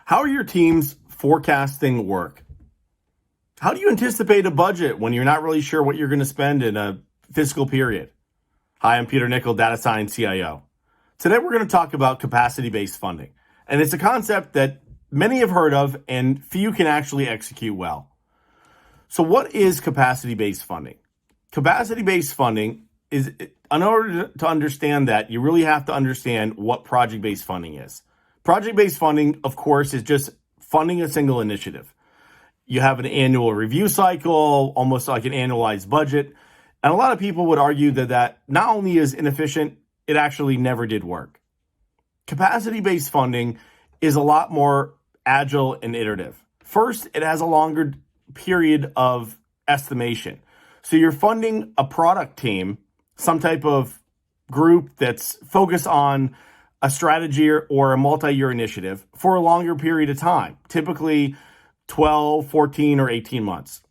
How are your teams forecasting work? How do you anticipate a budget when you're not really sure what you're going to spend in a fiscal period? Hi, I'm Peter Nichol, Data Science CIO. Today we're going to talk about capacity-based funding. And it's a concept that many have heard of and few can actually execute well. So what is capacity-based funding? Capacity-based funding is, in order to understand that, you really have to understand what project-based funding is. Project-based funding, of course, is just funding a single initiative. You have an annual review cycle, almost like an annualized budget. And a lot of people would argue that not only is inefficient, it actually never did work. Capacity-based funding is a lot more agile and iterative. First, it has a longer period of estimation. So you're funding a product team, some type of group that's focused on a strategy or a multi-year initiative for a longer period of time, typically 12, 14, or 18 months.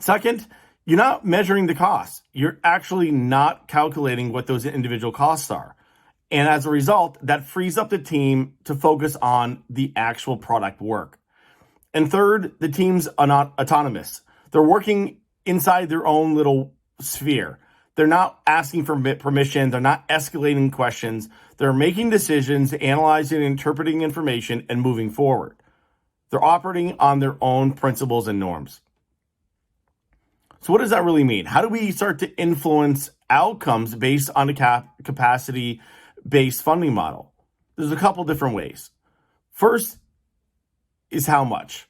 Second, you're not measuring the costs. You're actually not calculating what those individual costs are. And as a result, that frees up the team to focus on the actual product work. And third, the teams are not autonomous. They're working inside their own little sphere. They're not asking for permission. They're not escalating questions. They're making decisions, analyzing and interpreting information, and moving forward. They're operating on their own principles and norms. So what does that really mean? How do we start to influence outcomes based on a capacity-based funding model? There's a couple different ways. First is how much.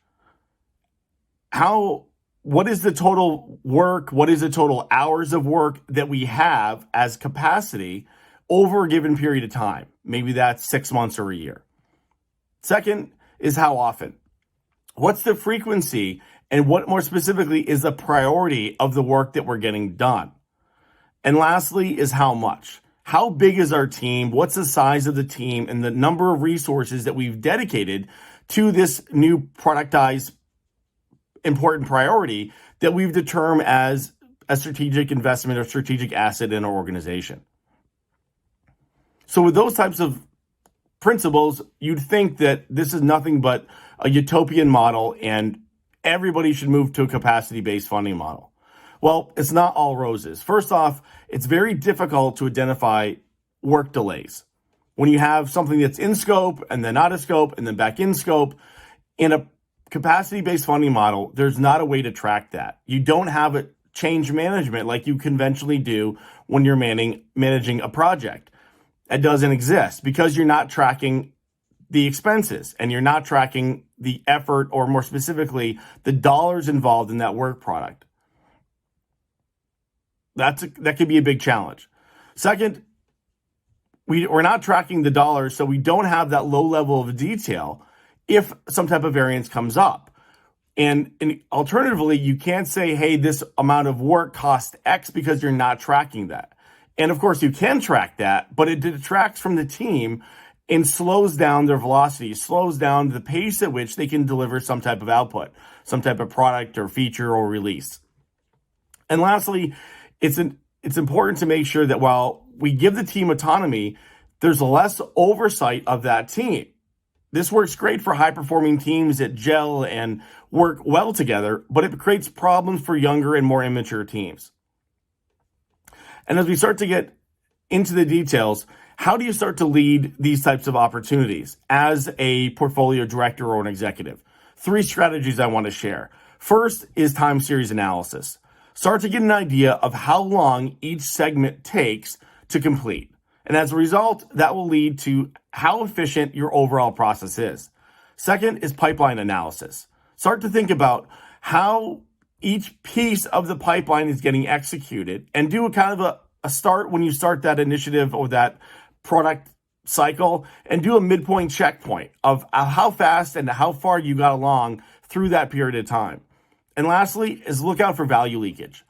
What is the total work? What is the total hours of work that we have as capacity over a given period of time? Maybe that's 6 months or a year. Second is how often. What's the frequency, and what more specifically is the priority of the work that we're getting done? And lastly is how much. How big is our team? What's the size of the team and the number of resources that we've dedicated to this new productized important priority that we've determined as a strategic investment or strategic asset in our organization? So with those types of principles, you'd think that this is nothing but a utopian model and everybody should move to a capacity-based funding model. Well, it's not all roses. First off, it's very difficult to identify work delays. When you have something that's in scope and then out of scope and then back in scope, in a capacity-based funding model, there's not a way to track that. You don't have a change management like you conventionally do when you're managing a project. It doesn't exist because you're not tracking the expenses and you're not tracking the effort, or more specifically, the dollars involved in that work product. That could be a big challenge. Second, we're not tracking the dollars, so we don't have that low level of detail if some type of variance comes up. And alternatively, you can't say, hey, this amount of work cost X, because you're not tracking that. And of course, you can track that, but it detracts from the team and slows down their velocity, slows down the pace at which they can deliver some type of output, some type of product or feature or release. And lastly, it's important to make sure that while we give the team autonomy, there's less oversight of that team. This works great for high-performing teams that gel and work well together, but it creates problems for younger and more immature teams. And as we start to get into the details, how do you start to lead these types of opportunities as a portfolio director or an executive? 3 strategies I want to share. First is time series analysis. Start to get an idea of how long each segment takes to complete. And as a result, that will lead to how efficient your overall process is. Second is pipeline analysis. Start to think about how each piece of the pipeline is getting executed, and do a kind of a start when you start that initiative or that product cycle, and do a midpoint checkpoint of how fast and how far you got along through that period of time. And lastly is look out for value leakage.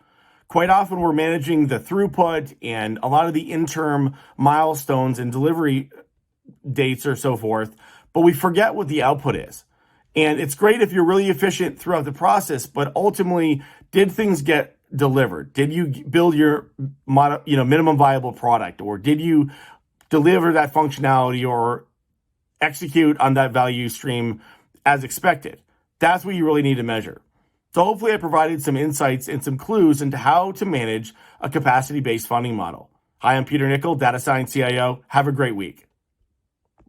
Quite often we're managing the throughput and a lot of the interim milestones and delivery dates or so forth, but we forget what the output is. And it's great if you're really efficient throughout the process, but ultimately, did things get delivered? Did you build your minimum viable product, or did you deliver that functionality or execute on that value stream as expected? That's what you really need to measure. So hopefully I provided some insights and some clues into how to manage a capacity-based funding model. Hi, I'm Peter Nichol, Data Science CIO. Have a great week.